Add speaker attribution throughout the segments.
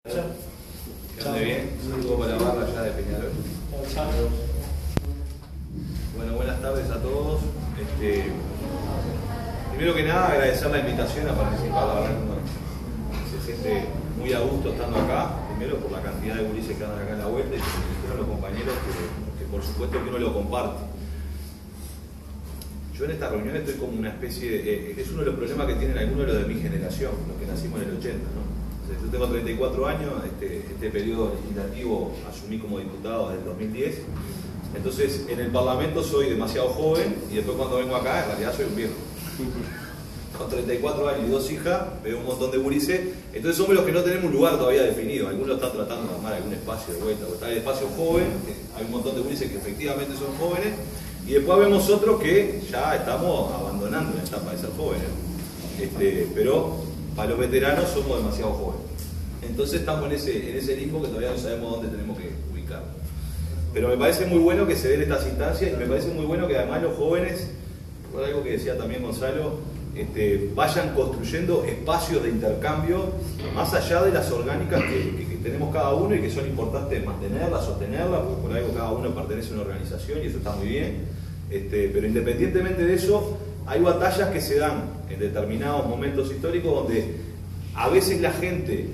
Speaker 1: Que ande bien, saludo para la barra allá de Peñarol. Bueno, buenas tardes a todos. Primero que nada, agradecer la invitación a participar. La verdad que se siente muy a gusto estando acá. Primero por la cantidad de gurises que andan acá en la vuelta y por los compañeros que por supuesto que uno lo comparte. Yo en esta reunión estoy como una especie de... es uno de los problemas que tienen algunos de los de mi generación, los que nacimos en el 80, ¿no? Yo tengo 34 años, este periodo legislativo asumí como diputado desde el 2010, entonces en el Parlamento soy demasiado joven y después cuando vengo acá en realidad soy un viejo. Con 34 años y 2 hijas, veo un montón de gurises, entonces somos los que no tenemos un lugar todavía definido, algunos están tratando de armar algún espacio de vuelta, está el espacio joven, hay un montón de gurises que efectivamente son jóvenes, y después vemos otros que ya estamos abandonando la etapa de ser jóvenes, pero para los veteranos somos demasiado jóvenes. Entonces estamos en ese limbo que todavía no sabemos dónde tenemos que ubicar. Pero me parece muy bueno que se den estas instancias y me parece muy bueno que además los jóvenes, por algo que decía también Gonzalo, vayan construyendo espacios de intercambio más allá de las orgánicas que tenemos cada uno y que son importantes mantenerlas, sostenerlas, porque por algo cada uno pertenece a una organización y eso está muy bien. Pero independientemente de eso, hay batallas que se dan en determinados momentos históricos donde a veces la gente,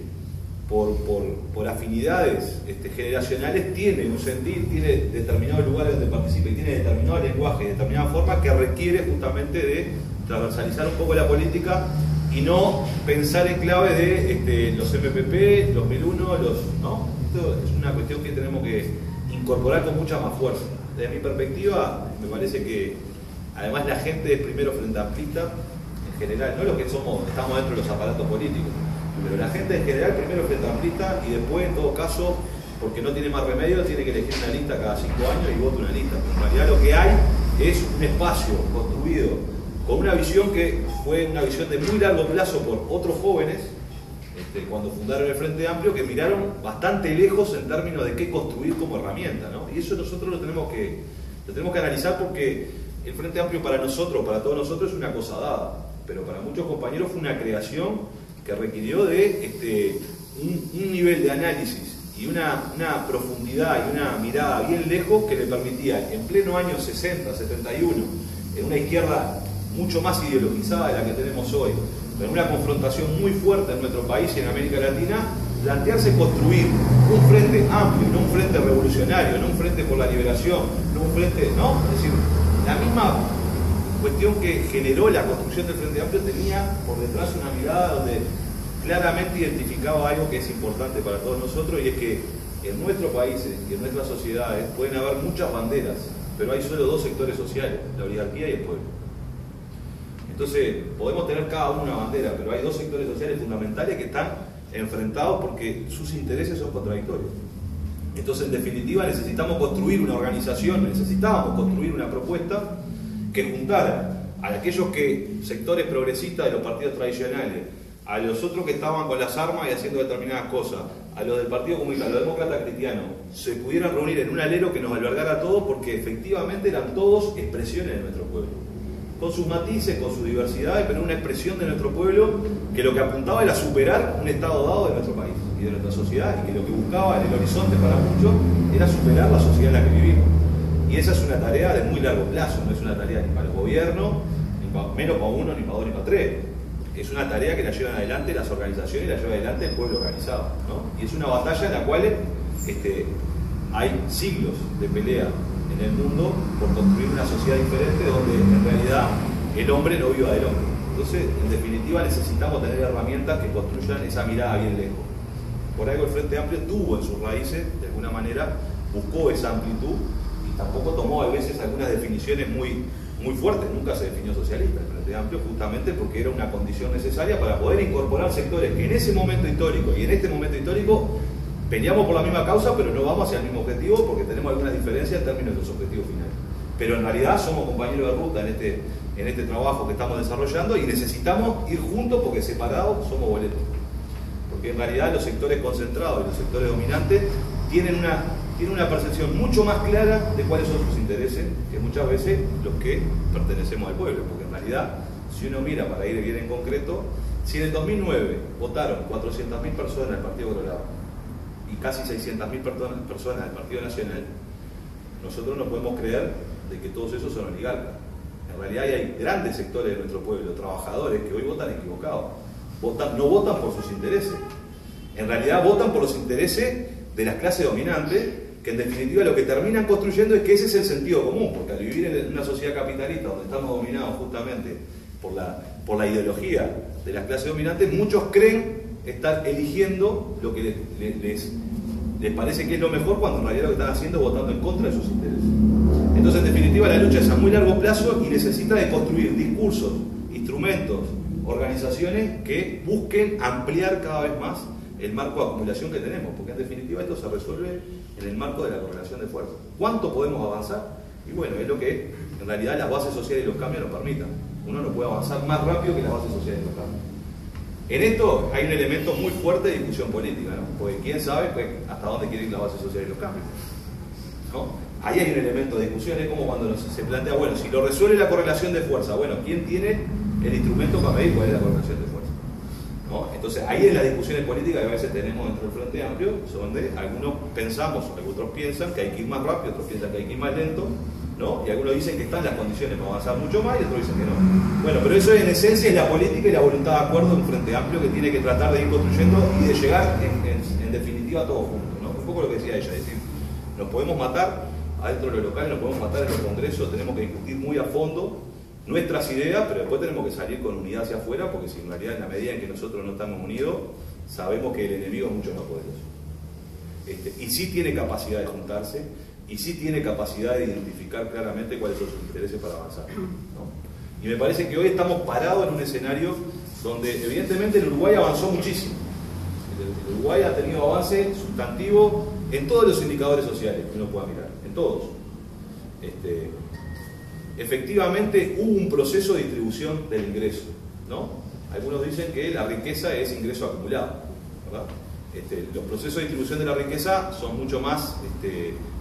Speaker 1: por afinidades generacionales, tiene un sentir, tiene determinados lugares donde participa y tiene determinado lenguaje, determinada forma que requiere justamente de transversalizar un poco la política y no pensar en clave de los MPP, los 1001, ¿no? Esto es una cuestión que tenemos que incorporar con mucha más fuerza. Desde mi perspectiva, me parece que además la gente es primero frente amplista, en general, no los que estamos dentro de los aparatos políticos, pero la gente en general primero frente amplista y después en todo caso, porque no tiene más remedio, tiene que elegir una lista cada 5 años y vota una lista. En realidad lo que hay es un espacio construido con una visión que fue una visión de muy largo plazo por otros jóvenes, cuando fundaron el Frente Amplio, que miraron bastante lejos en términos de qué construir como herramienta, ¿no? Y eso nosotros lo tenemos que analizar porque el Frente Amplio para nosotros, para todos nosotros, es una cosa dada, pero para muchos compañeros fue una creación que requirió de un nivel de análisis y una profundidad y una mirada bien lejos que le permitía, en pleno año 60, 71, en una izquierda mucho más ideologizada de la que tenemos hoy, pero una confrontación muy fuerte en nuestro país y en América Latina, plantearse construir un frente amplio, no un frente revolucionario, no un frente por la liberación, no un frente, ¿no? Es decir, la misma cuestión que generó la construcción del Frente Amplio tenía por detrás una mirada donde claramente identificaba algo que es importante para todos nosotros, y es que en nuestros países y en nuestras sociedades pueden haber muchas banderas, pero hay solo 2 sectores sociales, la oligarquía y el pueblo. Entonces, podemos tener cada uno una bandera, pero hay 2 sectores sociales fundamentales que están enfrentados porque sus intereses son contradictorios. Entonces, en definitiva, necesitamos construir una organización, necesitábamos construir una propuesta que juntara a aquellos sectores progresistas de los partidos tradicionales, a los otros que estaban con las armas y haciendo determinadas cosas, a los del Partido Comunista, a los demócratas cristianos, se pudieran reunir en un alero que nos albergara a todos, porque efectivamente eran todos expresiones de nuestro pueblo, con sus matices, con sus diversidades, pero una expresión de nuestro pueblo que lo que apuntaba era superar un estado dado de nuestro país y de nuestra sociedad, y que lo que buscaba en el horizonte para muchos era superar la sociedad en la que vivimos. Y esa es una tarea de muy largo plazo, no es una tarea ni para el gobierno, menos para uno, ni para 2, ni para 3. Es una tarea que la llevan adelante las organizaciones y la lleva adelante el pueblo organizado, ¿no? Y es una batalla en la cual hay siglos de pelea en el mundo por construir una sociedad diferente donde en realidad el hombre no viva del hombre. Entonces, en definitiva, necesitamos tener herramientas que construyan esa mirada bien lejos. Por algo el Frente Amplio tuvo en sus raíces, de alguna manera, buscó esa amplitud y tampoco tomó a veces algunas definiciones muy fuertes. Nunca se definió socialista el Frente Amplio, justamente porque era una condición necesaria para poder incorporar sectores que en ese momento histórico y en este momento histórico peleamos por la misma causa, pero no vamos hacia el mismo objetivo porque tenemos algunas diferencias en términos de los objetivos finales. Pero en realidad somos compañeros de ruta en este trabajo que estamos desarrollando y necesitamos ir juntos porque separados somos boletos. Porque en realidad los sectores concentrados y los sectores dominantes tienen una percepción mucho más clara de cuáles son sus intereses que muchas veces los que pertenecemos al pueblo. Porque en realidad, si uno mira para ir bien en concreto, Si en el 2009 votaron 400.000 personas del Partido Colorado y casi 600.000 personas del Partido Nacional, nosotros no podemos creer de que todos esos son oligarcas. En realidad hay grandes sectores de nuestro pueblo, trabajadores, que hoy votan equivocados. No votan por sus intereses. En realidad votan por los intereses de las clases dominantes, que en definitiva lo que terminan construyendo es que ese es el sentido común, porque al vivir en una sociedad capitalista donde estamos dominados justamente por la ideología de las clases dominantes, muchos creen estar eligiendo lo que les parece que es lo mejor, cuando en realidad lo que están haciendo es votando en contra de sus intereses. Entonces, en definitiva, la lucha es a muy largo plazo y necesita de construir discursos, instrumentos, organizaciones que busquen ampliar cada vez más el marco de acumulación que tenemos, porque en definitiva esto se resuelve en el marco de la correlación de fuerzas. ¿Cuánto podemos avanzar? Y bueno, es lo que en realidad las bases sociales y los cambios nos permitan. Uno no puede avanzar más rápido que las bases sociales y los cambios. En esto hay un elemento muy fuerte de discusión política, ¿no? Porque quién sabe hasta dónde quieren ir las bases sociales y los cambios, ¿no? Ahí hay un elemento de discusión, es como cuando se plantea, bueno, si lo resuelve la correlación de fuerza, bueno, ¿quién tiene el instrumento para medir cuál es la correlación de fuerza? ¿No? Entonces ahí es las discusiones políticas que a veces tenemos dentro del Frente Amplio, donde algunos pensamos, otros piensan que hay que ir más rápido, otros piensan que hay que ir más lento, ¿no? Y algunos dicen que están las condiciones para avanzar mucho más y otros dicen que no. Bueno, pero eso en esencia es la política y la voluntad de acuerdo de un Frente Amplio que tiene que tratar de ir construyendo y de llegar en definitiva todos juntos, ¿no? Un poco lo que decía ella, es decir, nos podemos matar adentro de lo local, nos podemos matar en los congresos, tenemos que discutir muy a fondo nuestras ideas, pero después tenemos que salir con unidad hacia afuera, porque si en realidad en la medida en que nosotros no estamos unidos, sabemos que el enemigo es mucho más poderoso. Y sí tiene capacidad de juntarse, y sí tiene capacidad de identificar claramente cuáles son sus intereses para avanzar, ¿no? Y me parece que hoy estamos parados en un escenario donde evidentemente el Uruguay avanzó muchísimo. El Uruguay ha tenido avance sustantivo en todos los indicadores sociales que uno pueda mirar, en todos. Efectivamente hubo un proceso de distribución del ingreso, ¿no? Algunos dicen que la riqueza es ingreso acumulado, ¿verdad? Los procesos de distribución de la riqueza son mucho más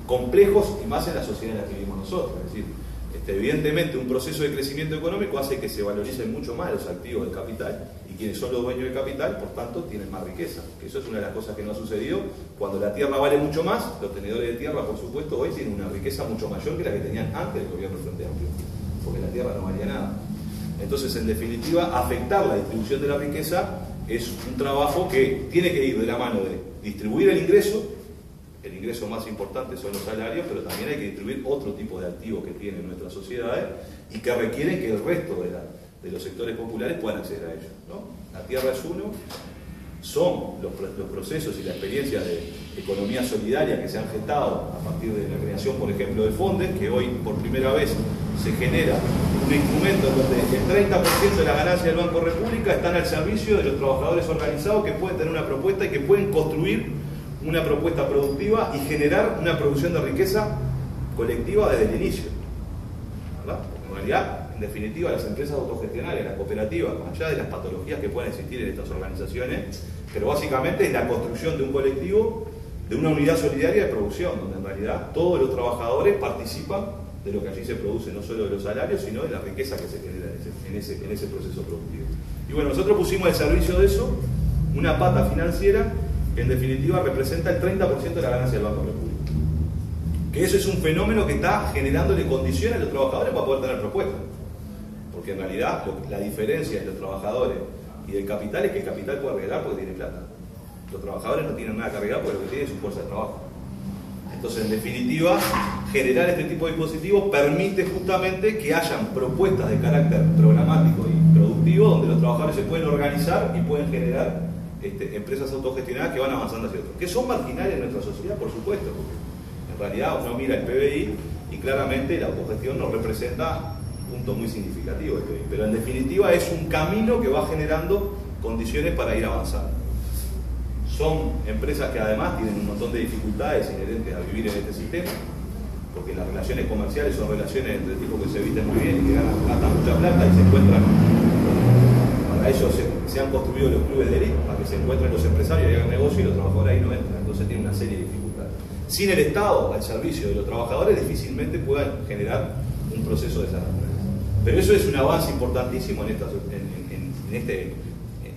Speaker 1: complejos y más en la sociedad en la que vivimos nosotros. Es decir, evidentemente un proceso de crecimiento económico hace que se valoricen mucho más los activos del capital, y quienes son los dueños del capital, por tanto, tienen más riqueza. Que eso es una de las cosas que no ha sucedido. Cuando la tierra vale mucho más, los tenedores de tierra, por supuesto, hoy tienen una riqueza mucho mayor que la que tenían antes del gobierno del Frente Amplio, porque la tierra no valía nada. Entonces, en definitiva, afectar la distribución de la riqueza es un trabajo que tiene que ir de la mano de distribuir el ingreso más importante son los salarios, pero también hay que distribuir otro tipo de activos que tienen nuestras sociedades y que requieren que el resto de los sectores populares puedan acceder a ellos, ¿no? La tierra es uno, son los procesos y la experiencia de economía solidaria que se han gestado a partir de la creación, por ejemplo, de Fondes, que hoy por primera vez se genera un instrumento donde el 30% de la ganancia del Banco República están al servicio de los trabajadores organizados que pueden tener una propuesta y que pueden construir una propuesta productiva y generar una producción de riqueza colectiva desde el inicio, ¿verdad? Porque en realidad, en definitiva, las empresas autogestionarias, las cooperativas, más allá de las patologías que puedan existir en estas organizaciones, pero básicamente es la construcción de un colectivo, de una unidad solidaria de producción, donde en realidad todos los trabajadores participan de lo que allí se produce, no solo de los salarios, sino de la riqueza que se genera en ese proceso productivo. Y bueno, nosotros pusimos al servicio de eso una pata financiera que en definitiva representa el 30% de la ganancia del Banco República. Que eso es un fenómeno que está generándole condiciones a los trabajadores para poder tener propuestas. Porque en realidad la diferencia entre los trabajadores y del capital es que el capital puede arreglar porque tiene plata. Los trabajadores no tienen nada que arreglar porque lo que tienen es su fuerza de trabajo. Entonces, en definitiva, generar este tipo de dispositivos permite justamente que hayan propuestas de carácter programático y productivo donde los trabajadores se pueden organizar y pueden generar empresas autogestionadas que van avanzando hacia otros. Que son marginales en nuestra sociedad, por supuesto, porque en realidad uno mira el PBI y claramente la autogestión nos representa un punto muy significativo del PBI. Pero en definitiva es un camino que va generando condiciones para ir avanzando. Son empresas que además tienen un montón de dificultades inherentes a vivir en este sistema, porque las relaciones comerciales son relaciones entre tipos que se visten muy bien y que gastan mucha plata y se encuentran. Para ellos se han construido los clubes de élite para que se encuentren los empresarios y hagan negocio, y los trabajadores ahí no entran. Entonces tienen una serie de dificultades. Sin el Estado al servicio de los trabajadores difícilmente puedan generar un proceso de esa naturaleza. Pero eso es un avance importantísimo en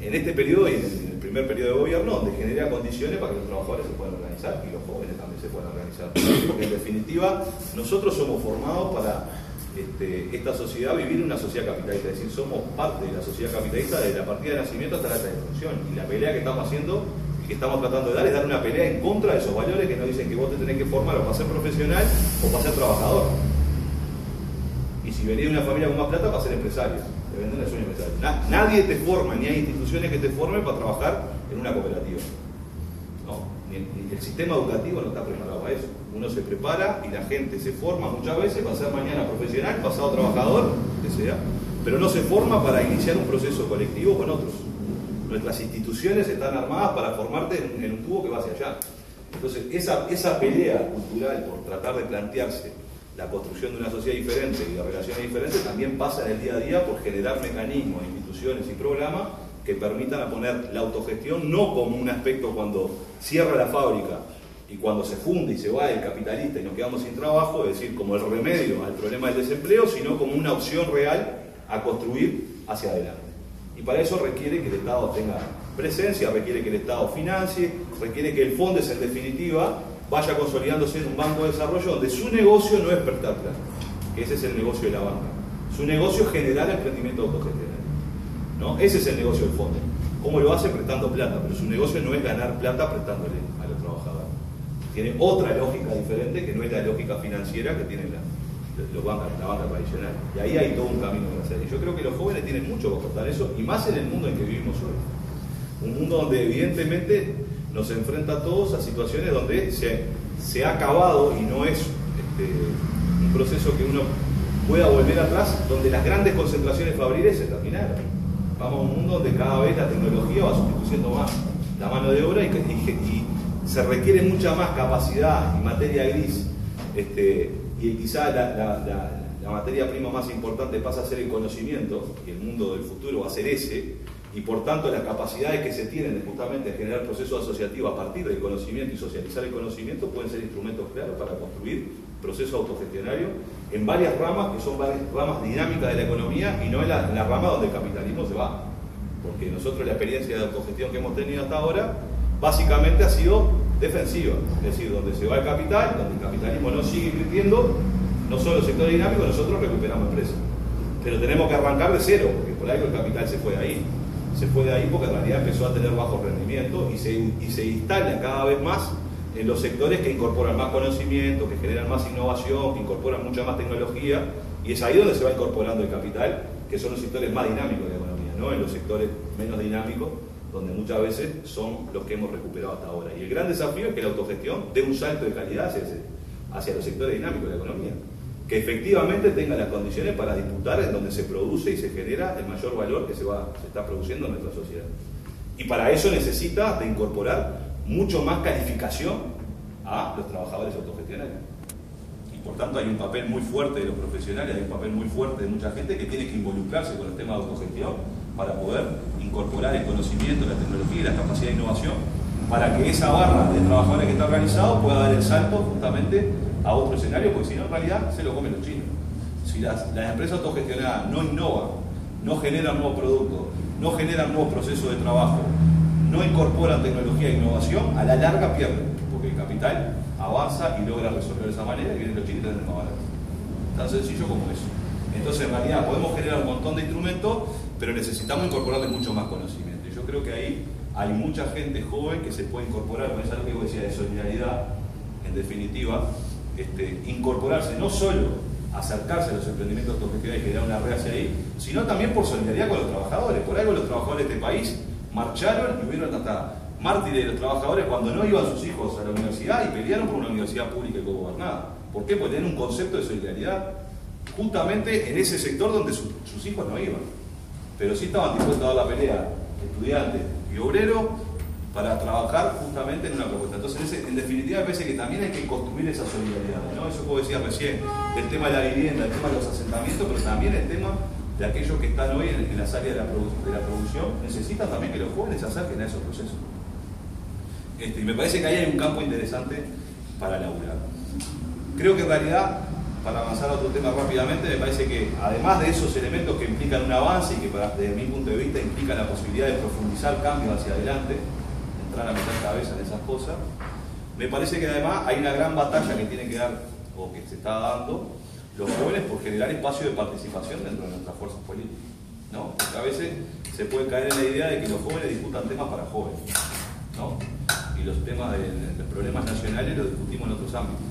Speaker 1: en este periodo y en el primer periodo de gobierno, donde genera condiciones para que los trabajadores se puedan organizar y los jóvenes también se puedan organizar. Porque en definitiva, nosotros somos formados para esta sociedad, vivir en una sociedad capitalista, es decir, somos parte de la sociedad capitalista desde la partida de nacimiento hasta la alta defunción. Y la pelea que estamos haciendo y que estamos tratando de dar es dar una pelea en contra de esos valores que nos dicen que vos te tenés que formar o para ser profesional o para ser trabajador. Y si venís de una familia con más plata, para ser empresario. Te venden el sueño empresario. Nadie te forma, ni hay instituciones que te formen para trabajar en una cooperativa. No, ni el sistema educativo no está preparado para eso. Uno se prepara y la gente se forma muchas veces para ser mañana profesional, pasado trabajador, que sea, pero no se forma para iniciar un proceso colectivo con otros. Nuestras instituciones están armadas para formarte en un tubo que va hacia allá. Entonces, esa pelea cultural por tratar de plantearse la construcción de una sociedad diferente y de relaciones diferentes también pasa en el día a día por generar mecanismos, instituciones y programas que permitan poner la autogestión no como un aspecto cuando cierra la fábrica y cuando se funde y se va el capitalista y nos quedamos sin trabajo, es decir, como el remedio al problema del desempleo, sino como una opción real a construir hacia adelante. Y para eso requiere que el Estado tenga presencia, requiere que el Estado financie, requiere que el FONDES en definitiva vaya consolidándose en un banco de desarrollo donde su negocio no es prestar plata, que ese es el negocio de la banca. Su negocio es generar emprendimiento autogestionario, ¿no? Ese es el negocio del FONDES. ¿Cómo lo hace? Prestando plata, pero su negocio no es ganar plata prestándole a los trabajadores. Tiene otra lógica diferente que no es la lógica financiera que tiene la banca tradicional. Y ahí hay todo un camino que hacer. Y yo creo que los jóvenes tienen mucho que aportar eso, y más en el mundo en que vivimos hoy. Un mundo donde evidentemente nos enfrenta a todos a situaciones donde se ha acabado, y no es un proceso que uno pueda volver atrás, donde las grandes concentraciones fabriles se terminaron. Vamos a un mundo donde cada vez la tecnología va sustituyendo más la mano de obra y se requiere mucha más capacidad y materia gris, y quizá la materia prima más importante pasa a ser el conocimiento, y el mundo del futuro va a ser ese, y por tanto las capacidades que se tienen justamente de generar procesos asociativos a partir del conocimiento y socializar el conocimiento pueden ser instrumentos claros para construir procesos autogestionarios en varias ramas, que son varias ramas dinámicas de la economía y no en la rama donde el capitalismo se va. Porque nosotros la experiencia de autogestión que hemos tenido hasta ahora básicamente ha sido defensiva, es decir, donde se va el capital, donde el capitalismo no sigue invirtiendo, no solo el sector dinámico, nosotros recuperamos empresas. Pero tenemos que arrancar de cero, porque por algo el capital se fue de ahí. Se fue de ahí porque en realidad empezó a tener bajo rendimiento y se instala cada vez más en los sectores que incorporan más conocimiento, que generan más innovación, que incorporan mucha más tecnología, y es ahí donde se va incorporando el capital, que son los sectores más dinámicos de la economía, no en los sectores menos dinámicos, donde muchas veces son los que hemos recuperado hasta ahora. Y el gran desafío es que la autogestión dé un salto de calidad hacia los sectores dinámicos de la economía, que efectivamente tenga las condiciones para disputar en donde se produce y se genera el mayor valor que se está produciendo en nuestra sociedad. Y para eso necesita de incorporar mucho más calificación a los trabajadores autogestionarios. Y por tanto hay un papel muy fuerte de los profesionales, hay un papel muy fuerte de mucha gente que tiene que involucrarse con el tema de autogestión para poder incorporar el conocimiento, la tecnología y la capacidad de innovación para que esa barra de trabajadores que está organizado pueda dar el salto justamente a otro escenario, porque si no en realidad se lo comen los chinos. Si las empresas autogestionadas no innovan, no generan nuevos productos, no generan nuevos procesos de trabajo, no incorporan tecnología e innovación, a la larga pierden, porque el capital avanza y logra resolver de esa manera y vienen los chinos y más barato. Tan sencillo como eso. Entonces en realidad podemos generar un montón de instrumentos, pero necesitamos incorporarle mucho más conocimiento. Y yo creo que ahí hay mucha gente joven que se puede incorporar con esa lógica que decía de solidaridad, en definitiva, incorporarse, no solo acercarse a los emprendimientos autogestionados y generar una red hacia ahí, sino también por solidaridad con los trabajadores. Por algo los trabajadores de este país marcharon y hubieron hasta mártires de los trabajadores cuando no iban sus hijos a la universidad y pelearon por una universidad pública y cogobernada. ¿Por qué? Porque tienen un concepto de solidaridad justamente en ese sector donde sus hijos no iban. Pero sí estaban dispuestos a dar la pelea estudiantes y obreros para trabajar justamente en una propuesta. Entonces, en definitiva, me parece que también hay que construir esa solidaridad, ¿no? Eso como decía recién, el tema de la vivienda, el tema de los asentamientos, pero también el tema de aquellos que están hoy en las áreas de la producción, necesitan también que los jóvenes se acerquen a esos procesos. Y me parece que ahí hay un campo interesante para laburar. Creo que en realidad para avanzar a otro tema rápidamente, me parece que además de esos elementos que implican un avance y que desde mi punto de vista implican la posibilidad de profundizar cambios hacia adelante, entrar a meter cabeza en esas cosas, me parece que además hay una gran batalla que tiene que dar, o que se está dando, los jóvenes por generar espacio de participación dentro de nuestras fuerzas políticas, ¿no? Porque a veces se puede caer en la idea de que los jóvenes discutan temas para jóvenes, ¿no? Y los temas de los problemas nacionales los discutimos en otros ámbitos.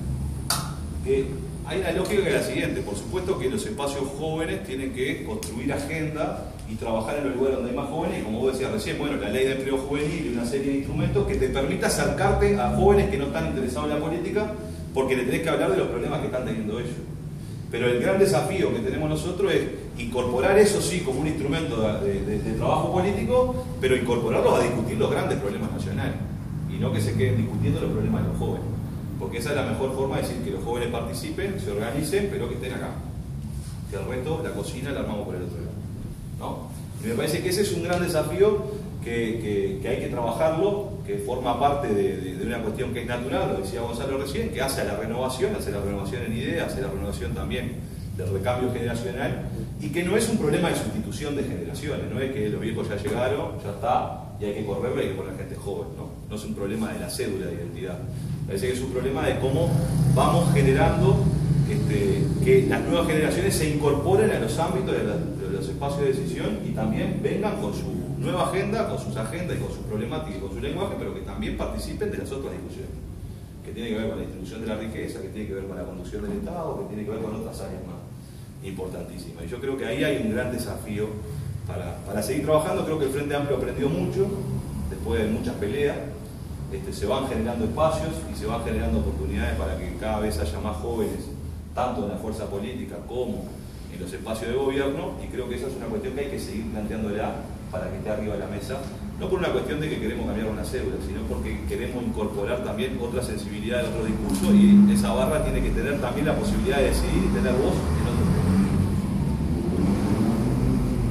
Speaker 1: Hay una lógica que es la siguiente: por supuesto que los espacios jóvenes tienen que construir agenda y trabajar en los lugares donde hay más jóvenes, y como vos decías recién, bueno, la ley de empleo juvenil y una serie de instrumentos que te permita acercarte a jóvenes que no están interesados en la política, porque le tenés que hablar de los problemas que están teniendo ellos. Pero el gran desafío que tenemos nosotros es incorporar eso sí como un instrumento de trabajo político, pero incorporarlos a discutir los grandes problemas nacionales, y no que se queden discutiendo los problemas de los jóvenes. Porque esa es la mejor forma de decir que los jóvenes participen, se organicen, pero que estén acá. Que el resto, la cocina, la armamos por el otro lado, ¿no? Y me parece que ese es un gran desafío que hay que trabajarlo, que forma parte de una cuestión que es natural, lo decía Gonzalo recién, que hace la renovación en ideas, hace la renovación también del recambio generacional, y que no es un problema de sustitución de generaciones, no es que los viejos ya llegaron, ya está, y hay que correrlo y hay que poner gente joven, ¿no? No es un problema de la cédula de identidad. Parece que es un problema de cómo vamos generando que las nuevas generaciones se incorporen a los ámbitos de los espacios de decisión y también vengan con su nueva agenda, con sus agendas y con sus problemáticas y con su lenguaje, pero que también participen de las otras discusiones, que tiene que ver con la distribución de la riqueza, que tiene que ver con la conducción del Estado, que tiene que ver con otras áreas más importantísimas. Y yo creo que ahí hay un gran desafío para seguir trabajando. Creo que el Frente Amplio aprendió mucho, después de muchas peleas. Se van generando espacios y se van generando oportunidades para que cada vez haya más jóvenes, tanto en la fuerza política como en los espacios de gobierno, y creo que esa es una cuestión que hay que seguir planteándola para que esté arriba de la mesa, no por una cuestión de que queremos cambiar una cédula, sino porque queremos incorporar también otra sensibilidad de otro discurso, y esa barra tiene que tener también la posibilidad de decidir y tener voz en otros temas.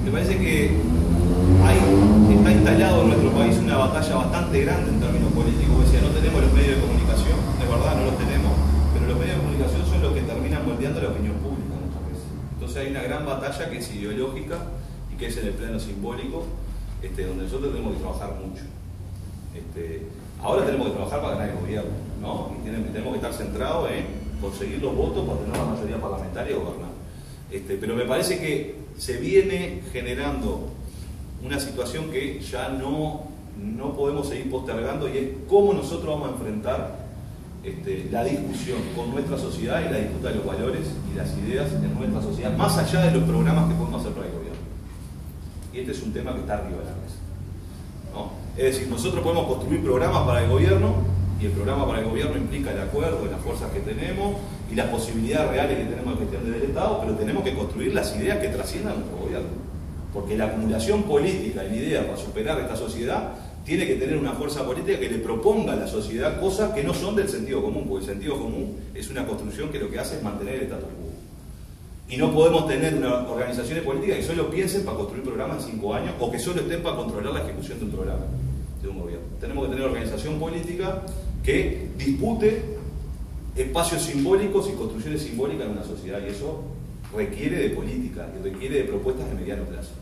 Speaker 1: Me parece que está instalado en nuestro país una batalla bastante grande en términos políticos. Decía, no tenemos los medios de comunicación, es verdad, no los tenemos, pero los medios de comunicación son los que terminan moldeando la opinión pública muchas veces. Entonces hay una gran batalla que es ideológica y que es en el plano simbólico, donde nosotros tenemos que trabajar mucho. Ahora tenemos que trabajar para ganar el gobierno, ¿no? Y tenemos que estar centrados en conseguir los votos para tener la mayoría parlamentaria y gobernar. Pero me parece que se viene generando una situación que ya no podemos seguir postergando, y es cómo nosotros vamos a enfrentar la discusión con nuestra sociedad y la disputa de los valores y las ideas en nuestra sociedad, más allá de los programas que podemos hacer para el gobierno. Y este es un tema que está arriba de la mesa, ¿no? Es decir, nosotros podemos construir programas para el gobierno, y el programa para el gobierno implica el acuerdo de las fuerzas que tenemos y las posibilidades reales que tenemos de gestión del Estado, pero tenemos que construir las ideas que trasciendan nuestro gobierno. Porque la acumulación política en ideas para superar esta sociedad tiene que tener una fuerza política que le proponga a la sociedad cosas que no son del sentido común, porque el sentido común es una construcción que lo que hace es mantener el status quo. Y no podemos tener unas organizaciones políticas que solo piensen para construir programas en 5 años, o que solo estén para controlar la ejecución de un programa, de un gobierno. Tenemos que tener organización política que dispute espacios simbólicos y construcciones simbólicas en una sociedad, y eso requiere de política y requiere de propuestas de mediano plazo,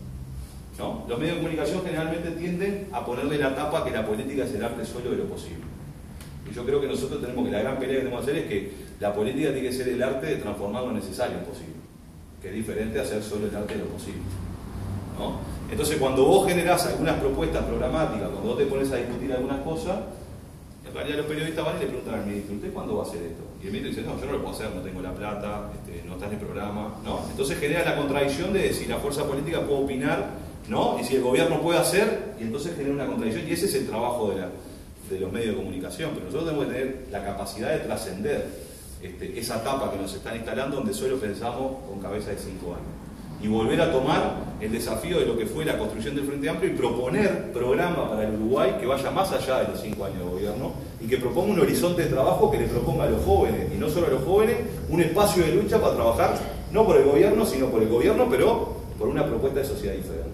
Speaker 1: ¿no? Los medios de comunicación generalmente tienden a ponerle la tapa que la política es el arte solo de lo posible. Y yo creo que nosotros tenemos que, la gran pelea que tenemos que hacer es que la política tiene que ser el arte de transformar lo necesario en posible, que es diferente a hacer solo el arte de lo posible, ¿no? Entonces, cuando vos generás algunas propuestas programáticas, cuando vos te pones a discutir algunas cosas, en realidad los periodistas van y le preguntan al ministro, ¿usted cuándo va a hacer esto? Y el ministro dice, no, yo no lo puedo hacer, no tengo la plata, no está en el programa, ¿no? Entonces genera la contradicción de si la fuerza política puede opinar, ¿no? Y si el gobierno puede hacer, y entonces genera una contradicción, y ese es el trabajo de los medios de comunicación. Pero nosotros tenemos que tener la capacidad de trascender esa etapa que nos están instalando, donde solo pensamos con cabeza de 5 años. Y volver a tomar el desafío de lo que fue la construcción del Frente Amplio y proponer programas para el Uruguay que vaya más allá de los 5 años de gobierno, y que proponga un horizonte de trabajo que le proponga a los jóvenes, y no solo a los jóvenes, un espacio de lucha para trabajar, no por el gobierno, sino por el gobierno, pero por una propuesta de sociedad diferente,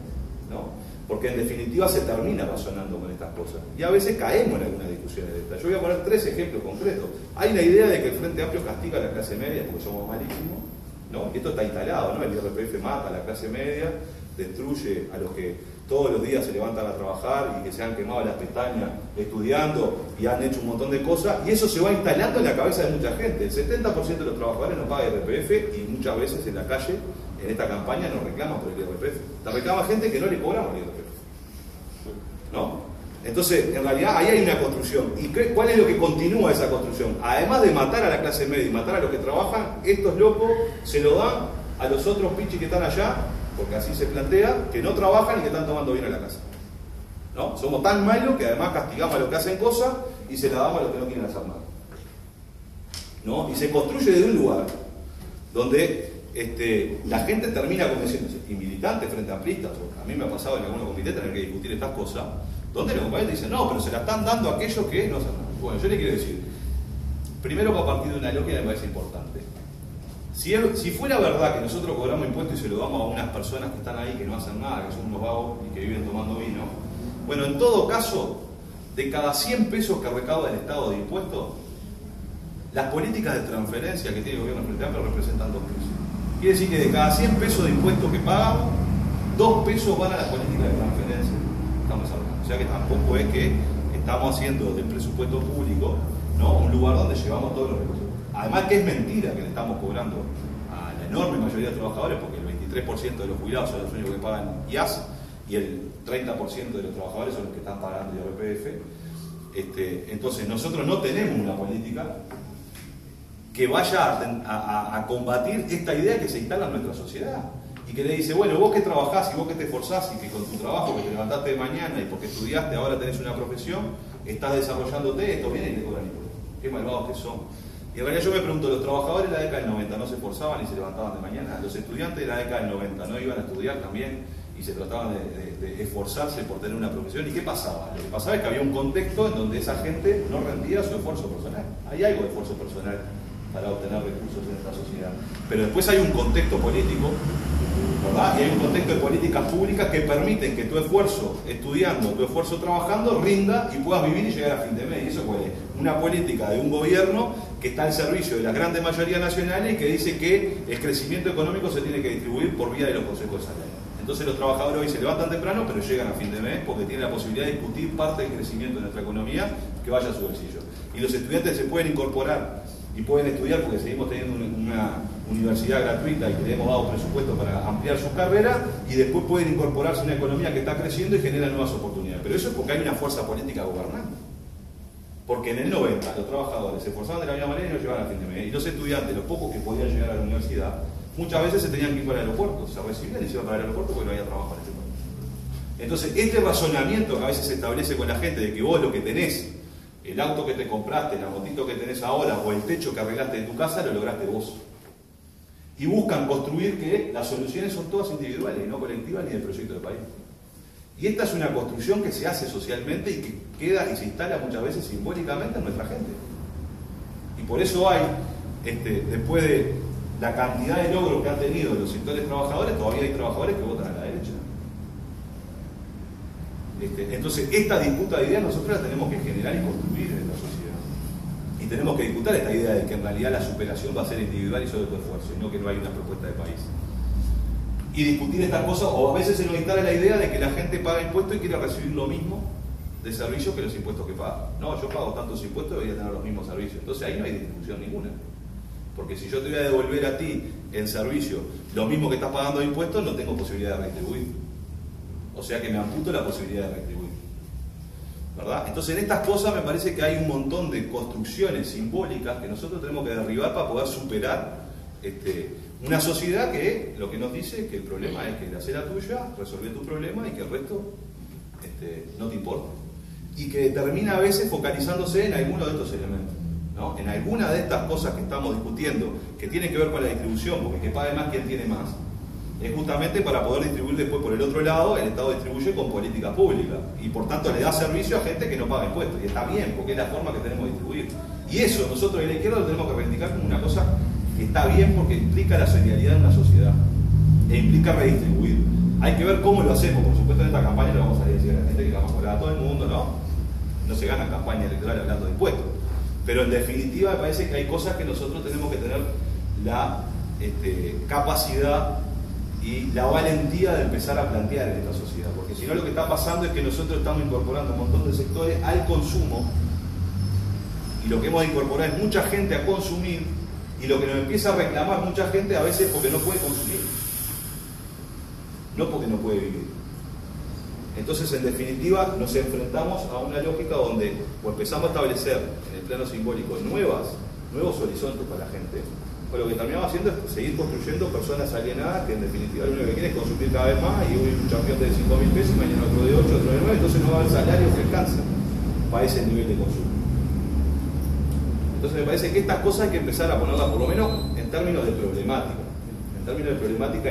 Speaker 1: ¿no? porque en definitiva se termina razonando con estas cosas. Y a veces caemos en algunas discusiones de estas. Yo voy a poner 3 ejemplos concretos. Hay una idea de que el Frente Amplio castiga a la clase media porque somos malísimos, ¿no? Esto está instalado, ¿no? El IRPF mata a la clase media, destruye a los que todos los días se levantan a trabajar y que se han quemado las pestañas estudiando y han hecho un montón de cosas, y eso se va instalando en la cabeza de mucha gente. El 70% de los trabajadores no paga IRPF y muchas veces en la calle, en esta campaña, nos reclaman por el IRPF. Te reclama gente que no le cobramos el IRPF, ¿no? Entonces, en realidad, ahí hay una construcción. ¿Y cuál es lo que continúa esa construcción? Además de matar a la clase media y matar a los que trabajan, estos locos se lo dan a los otros pichis que están allá, porque así se plantea, que no trabajan y que están tomando bien a la casa, ¿no? Somos tan malos que además castigamos a los que hacen cosas y se la damos a los que no quieren hacer nada, ¿no? Y se construye desde un lugar donde la gente termina convenciéndose, y militantes frente amplistas, a mí me ha pasado en algunos comités tener que discutir estas cosas, donde los compañeros dicen, no, pero se la están dando a aquellos que no hacen nada. Bueno, yo le quiero decir, primero que a partir de una lógica me parece importante. Si fuera verdad que nosotros cobramos impuestos y se lo damos a unas personas que están ahí, que no hacen nada, que son unos vagos y que viven tomando vino, bueno, en todo caso, de cada 100 pesos que recauda el Estado de impuestos, las políticas de transferencia que tiene el gobierno Frente Amplio representan 2 pesos. Quiere decir que de cada 100 pesos de impuestos que pagamos, 2 pesos van a las políticas de transferencia. Estamos hablando. O sea que tampoco es que estamos haciendo del presupuesto público, ¿no?, un lugar donde llevamos todos los recursos. Además que es mentira que le estamos cobrando a la enorme mayoría de trabajadores, porque el 23% de los jubilados son los únicos que pagan IAS y el 30% de los trabajadores son los que están pagando IRPF. Entonces nosotros no tenemos una política que vaya a combatir esta idea que se instala en nuestra sociedad y que le dice, bueno, vos que trabajás y vos que te esforzás y que con tu trabajo que te levantaste de mañana y porque estudiaste ahora tenés una profesión, estás desarrollándote, esto viene y te cobran impuestos. Qué malvados que son. Y en realidad yo me pregunto, ¿los trabajadores de la década del 90 no se esforzaban y se levantaban de mañana? ¿Los estudiantes de la década del 90 no iban a estudiar también y se trataban de esforzarse por tener una profesión? ¿Y qué pasaba? Lo que pasaba es que había un contexto en donde esa gente no rendía su esfuerzo personal. Hay algo de esfuerzo personal para obtener recursos en esta sociedad. Pero después hay un contexto político, ¿verdad? Y hay un contexto de políticas públicas que permiten que tu esfuerzo estudiando, tu esfuerzo trabajando, rinda y puedas vivir y llegar a fin de mes. Y eso cuál es una política de un gobierno que está al servicio de la grande mayoría nacional y que dice que el crecimiento económico se tiene que distribuir por vía de los consejos de salario. Entonces los trabajadores hoy se levantan temprano, pero llegan a fin de mes porque tienen la posibilidad de discutir parte del crecimiento de nuestra economía que vaya a su bolsillo. Y los estudiantes se pueden incorporar y pueden estudiar porque seguimos teniendo una universidad gratuita y que le hemos dado presupuesto para ampliar sus carreras, y después pueden incorporarse a una economía que está creciendo y genera nuevas oportunidades. Pero eso es porque hay una fuerza política gobernando. Porque en el 90 los trabajadores se esforzaban de la misma manera y no llegaban a fin de mes. Y los estudiantes, los pocos que podían llegar a la universidad, muchas veces se tenían que ir para el aeropuerto. Se recibían y se iban para el aeropuerto porque no había trabajo en este país. Entonces, este razonamiento que a veces se establece con la gente de que vos lo que tenés, el auto que te compraste, la motito que tenés ahora o el techo que arreglaste en tu casa, lo lograste vos. Y buscan construir que las soluciones son todas individuales, no colectivas ni del proyecto de país. Y esta es una construcción que se hace socialmente y que queda y se instala muchas veces simbólicamente en nuestra gente. Y por eso hay, después de la cantidad de logros que han tenido los sectores trabajadores, todavía hay trabajadores que votan a la derecha. Entonces, esta disputa de ideas nosotros la tenemos que generar y construir en la sociedad. Y tenemos que discutir esta idea de que en realidad la superación va a ser individual y sobre tu esfuerzo, y no que no hay una propuesta de país. Y discutir estas cosas, o a veces se nos instala la idea de que la gente paga impuestos y quiere recibir lo mismo de servicios que los impuestos que paga. No, yo pago tantos impuestos y voy a tener los mismos servicios. Entonces ahí no hay discusión ninguna. Porque si yo te voy a devolver a ti en servicio lo mismo que estás pagando de impuestos, no tengo posibilidad de retribuir. O sea que me amputo la posibilidad de retribuir. ¿Verdad? Entonces en estas cosas me parece que hay un montón de construcciones simbólicas que nosotros tenemos que derribar para poder superar una sociedad que lo que nos dice es que el problema es que hacer la tuya, resolver tu problema y que el resto no te importa. Y que termina a veces focalizándose en alguno de estos elementos, ¿no? En alguna de estas cosas que estamos discutiendo, que tienen que ver con la distribución, porque que pague más quien tiene más, es justamente para poder distribuir después por el otro lado. El Estado distribuye con políticas públicas y por tanto le da servicio a gente que no paga impuestos, y está bien, porque es la forma que tenemos de distribuir. Y eso nosotros en la izquierda lo tenemos que reivindicar como una cosa que está bien porque implica la solidaridad de una sociedad e implica redistribuir. Hay que ver cómo lo hacemos. Por supuesto, en esta campaña le vamos a decir a la gente que vamos a hablar a todo el mundo, ¿no? No se gana campaña electoral hablando de impuestos. Pero en definitiva me parece que hay cosas que nosotros tenemos que tener la capacidad y la valentía de empezar a plantear en esta sociedad. Porque si no, lo que está pasando es que nosotros estamos incorporando un montón de sectores al consumo, y lo que hemos de incorporar es mucha gente a consumir, y lo que nos empieza a reclamar mucha gente a veces porque no puede consumir, no porque no puede vivir. Entonces, en definitiva, nos enfrentamos a una lógica donde o empezamos a establecer en el plano simbólico nuevos horizontes para la gente, o lo que terminamos haciendo es seguir construyendo personas alienadas que en definitiva lo único que quieren es consumir cada vez más, y hoy un campeón de 5.000 pesos, mañana otro de 8, otro de 9, entonces no va a haber salario que alcance para ese nivel de consumo. Entonces me parece que estas cosas hay que empezar a ponerlas por lo menos en términos de problemática,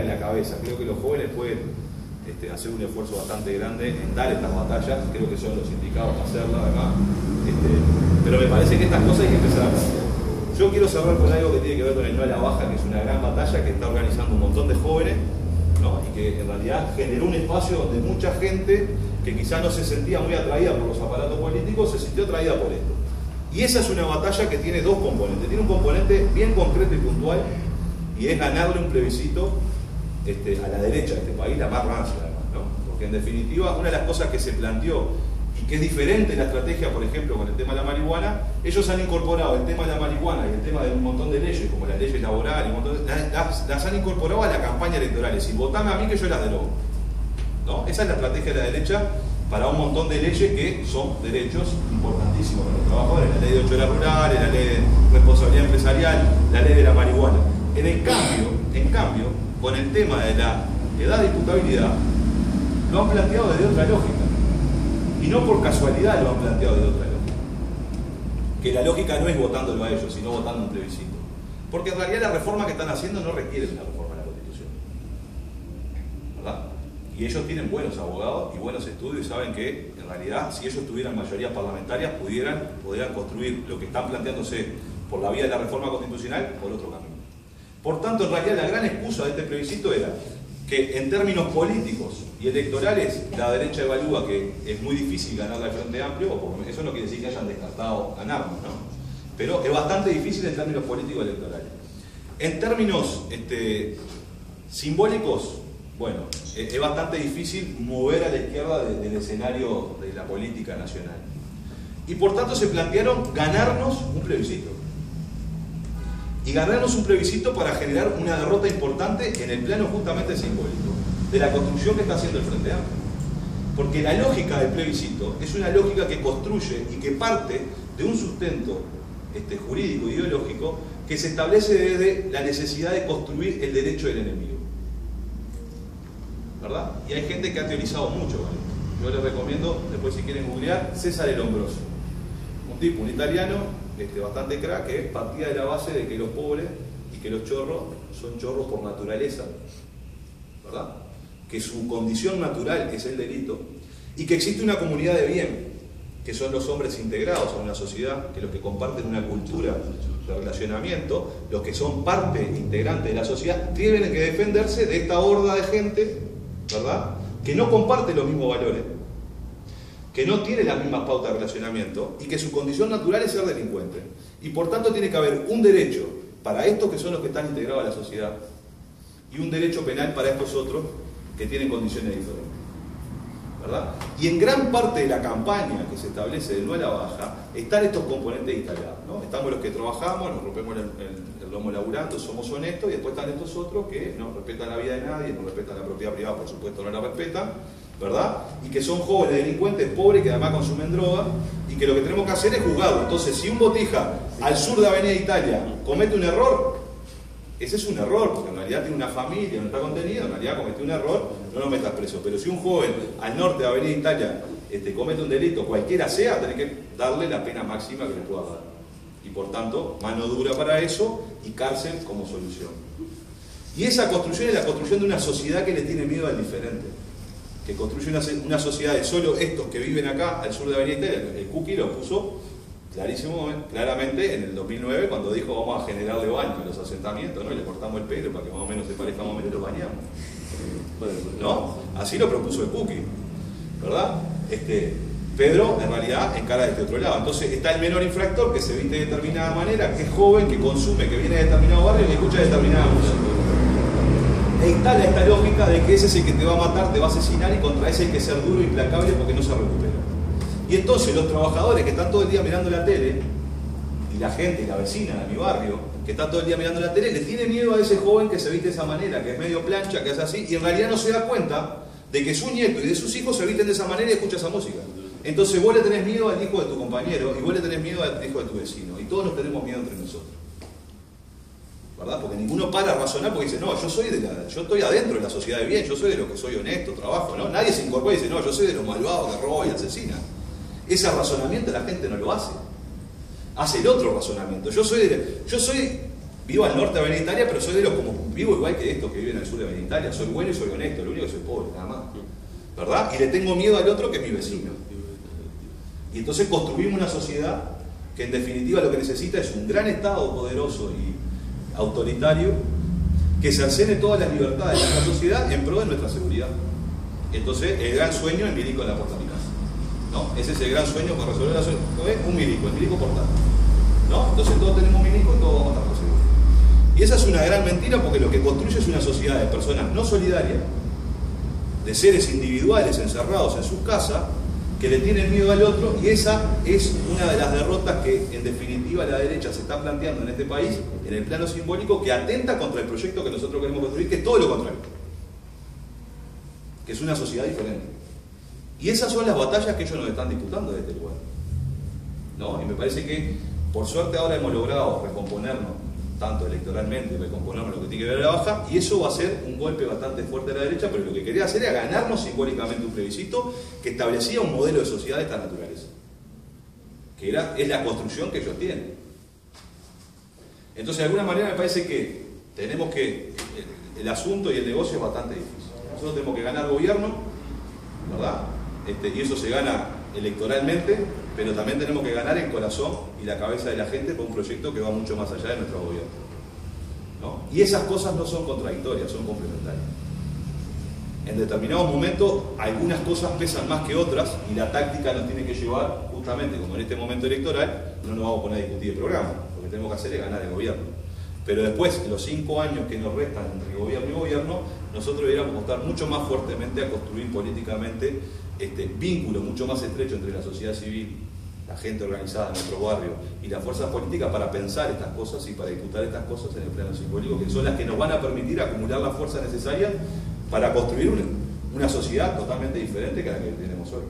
Speaker 1: en la cabeza. Creo que los jóvenes pueden hacer un esfuerzo bastante grande en dar estas batallas, creo que son los indicados para hacerlas además, pero me parece que estas cosas hay que empezar a plantear. Yo quiero cerrar con algo que tiene que ver con el No a la Baja, que es una gran batalla que está organizando un montón de jóvenes, ¿no? Y que en realidad generó un espacio donde mucha gente que quizás no se sentía muy atraída por los aparatos políticos, se sintió atraída por esto. Y esa es una batalla que tiene dos componentes. Tiene un componente bien concreto y puntual, y es ganarle un plebiscito a la derecha de este país, la más rancia además, ¿no? Porque en definitiva, una de las cosas que se planteó y que es diferente la estrategia, por ejemplo, con el tema de la marihuana, ellos han incorporado el tema de la marihuana y el tema de un montón de leyes, como las leyes laborales, las han incorporado a la campaña electoral. Es decir, votame a mí que yo las derogo, ¿no? Esa es la estrategia de la derecha para un montón de leyes que son derechos importantísimos para los trabajadores: la ley de 8 horas rurales, la ley de responsabilidad empresarial, la ley de la marihuana. En cambio, con el tema de la edad de imputabilidad, lo han planteado desde otra lógica. Y no por casualidad lo han planteado desde otra lógica. Que la lógica no es votándolo a ellos, sino votando un plebiscito. Porque en realidad la reforma que están haciendo no requiere una reforma de la Constitución, ¿verdad? Y ellos tienen buenos abogados y buenos estudios y saben que, en realidad, si ellos tuvieran mayorías parlamentarias, podrían construir lo que están planteándose por la vía de la reforma constitucional por otro camino. Por tanto, en realidad, la gran excusa de este plebiscito era que, en términos políticos y electorales, la derecha evalúa que es muy difícil ganar al Frente Amplio, o porque eso no quiere decir que hayan descartado ganarnos, ¿no? Pero es bastante difícil en términos políticos y electorales. En términos simbólicos, bueno, es bastante difícil mover a la izquierda del escenario de la política nacional. Y por tanto se plantearon ganarnos un plebiscito. Y ganarnos un plebiscito para generar una derrota importante en el plano justamente simbólico, de la construcción que está haciendo el Frente Amplio. Porque la lógica del plebiscito es una lógica que construye y que parte de un sustento jurídico e ideológico que se establece desde la necesidad de construir el derecho del enemigo, ¿verdad? Y hay gente que ha teorizado mucho con esto. Yo les recomiendo, después si quieren googlear, César Lombroso, un italiano bastante crack, que partía de la base de que los pobres y que los chorros son chorros por naturaleza, ¿verdad? Que su condición natural es el delito, y que existe una comunidad de bien, que son los hombres integrados a una sociedad, que los que comparten una cultura de relacionamiento, los que son parte integrante de la sociedad, tienen que defenderse de esta horda de gente, ¿verdad?, que no comparte los mismos valores, que no tiene las mismas pautas de relacionamiento y que su condición natural es ser delincuente. Y por tanto tiene que haber un derecho para estos que son los que están integrados a la sociedad y un derecho penal para estos otros que tienen condiciones diferentes, ¿verdad? Y en gran parte de la campaña que se establece del No a la Baja están estos componentes instalados, ¿no? Estamos los que trabajamos, nos rompemos el lomo laburando, somos honestos, y después están estos otros que no respetan la vida de nadie, no respetan la propiedad privada, por supuesto no la respetan, ¿verdad? Y que son jóvenes delincuentes pobres que además consumen droga, y que lo que tenemos que hacer es juzgarlo. Entonces, si un botija al sur de Avenida Italia comete un error, ese es un error, porque en realidad tiene una familia, no está contenido, en realidad cometió un error, no lo metas preso. Pero si un joven al norte de Avenida Italia comete un delito, cualquiera sea, tenés que darle la pena máxima que le pueda dar. Y por tanto, mano dura para eso y cárcel como solución. Y esa construcción es la construcción de una sociedad que le tiene miedo al diferente, que construye una sociedad de solo estos que viven acá al sur de Avenida Italia. El Cookie lo puso claramente en el 2009, cuando dijo vamos a generarle baño a los asentamientos, ¿no? Y le cortamos el pelo para que más o menos se parezca, más o menos lo bañamos. ¿No? Así lo propuso el Puki, ¿verdad? Pedro en realidad encara desde otro lado. Entonces está el menor infractor que se viste de determinada manera, que es joven, que consume, que viene de determinado barrio y que escucha determinada música. E instala esta lógica de que ese es el que te va a matar, te va a asesinar y contra ese hay que ser duro e implacable porque no se recupera. Y entonces los trabajadores que están todo el día mirando la tele, y la gente, la vecina de mi barrio, que está todo el día mirando la tele, le tiene miedo a ese joven que se viste de esa manera, que es medio plancha, que es así, y en realidad no se da cuenta de que su nieto y de sus hijos se visten de esa manera y escucha esa música. Entonces vos le tenés miedo al hijo de tu compañero y vos le tenés miedo al hijo de tu vecino. Y todos nos tenemos miedo entre nosotros. ¿Verdad? Porque ninguno para a razonar porque dice, no, yo estoy adentro de la sociedad de bien, yo soy de los que soy honesto, trabajo, ¿no? Nadie se incorpora y dice, no, yo soy de los malvados que roba y asesina. Ese razonamiento la gente no lo hace. Hace el otro razonamiento. Vivo al norte de Avenida Italia, pero soy de los como vivo igual que estos que viven al sur de Avenida Italia. Soy bueno y soy honesto, lo único que soy pobre, nada más. ¿Verdad? Y le tengo miedo al otro que es mi vecino. Y entonces construimos una sociedad que en definitiva lo que necesita es un gran Estado poderoso y autoritario que cercene todas las libertades de nuestra sociedad en pro de nuestra seguridad. Entonces el gran sueño es milico en la puerta de mi casa, ¿no? Ese es el gran sueño para resolver la sociedad. Un milico, el milico portátil, ¿no? Entonces todos tenemos milico y todos vamos a estar por seguridad. Y esa es una gran mentira porque lo que construye es una sociedad de personas no solidarias, de seres individuales encerrados en sus casas, que le tienen miedo al otro, y esa es una de las derrotas que en definitiva la derecha se está planteando en este país, en el plano simbólico, que atenta contra el proyecto que nosotros queremos construir, que es todo lo contrario, que es una sociedad diferente. Y esas son las batallas que ellos nos están disputando desde este lugar, ¿no? Y me parece que, por suerte, ahora hemos logrado recomponernos tanto electoralmente, recomponernos lo que tiene que ver a la baja, y eso va a ser un golpe bastante fuerte a la derecha, pero lo que quería hacer era ganarnos simbólicamente un plebiscito que establecía un modelo de sociedad de esta naturaleza, que es la construcción que ellos tienen. Entonces, de alguna manera me parece que tenemos que, el asunto y el negocio es bastante difícil. Nosotros tenemos que ganar gobierno, ¿verdad? Y eso se gana electoralmente, pero también tenemos que ganar el corazón y la cabeza de la gente por un proyecto que va mucho más allá de nuestro gobierno, ¿no? Y esas cosas no son contradictorias, son complementarias. En determinados momentos algunas cosas pesan más que otras y la táctica nos tiene que llevar, justamente como en este momento electoral, no nos vamos a poner a discutir el programa, lo que tenemos que hacer es ganar el gobierno. Pero después, los 5 años que nos restan entre gobierno y gobierno, nosotros deberíamos apostar mucho más fuertemente a construir políticamente vínculos mucho más estrechos entre la sociedad civil, la gente organizada en nuestro barrio y las fuerzas políticas para pensar estas cosas y para disputar estas cosas en el plano simbólico, que son las que nos van a permitir acumular la fuerza necesaria para construir una sociedad totalmente diferente que la que tenemos hoy.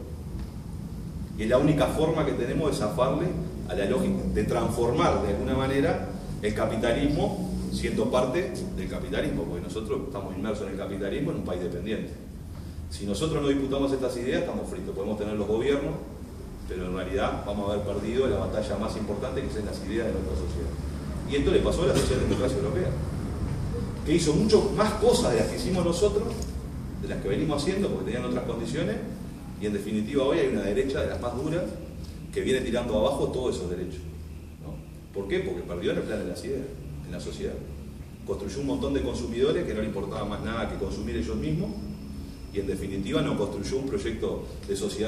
Speaker 1: Y es la única forma que tenemos de zafarle a la lógica, de transformar de alguna manera el capitalismo siendo parte del capitalismo, porque nosotros estamos inmersos en el capitalismo en un país dependiente. Si nosotros no disputamos estas ideas, estamos fritos. Podemos tener los gobiernos, pero en realidad vamos a haber perdido la batalla más importante, que son las ideas de nuestra sociedad. Y esto le pasó a la socialdemocracia europea, que hizo mucho más cosas de las que hicimos nosotros, de las que venimos haciendo, porque tenían otras condiciones, y en definitiva hoy hay una derecha de las más duras que viene tirando abajo todos esos derechos, ¿no? ¿Por qué? Porque perdió en el plano de las ideas, en la sociedad. Construyó un montón de consumidores que no le importaba más nada que consumir ellos mismos, y en definitiva no construyó un proyecto de sociedad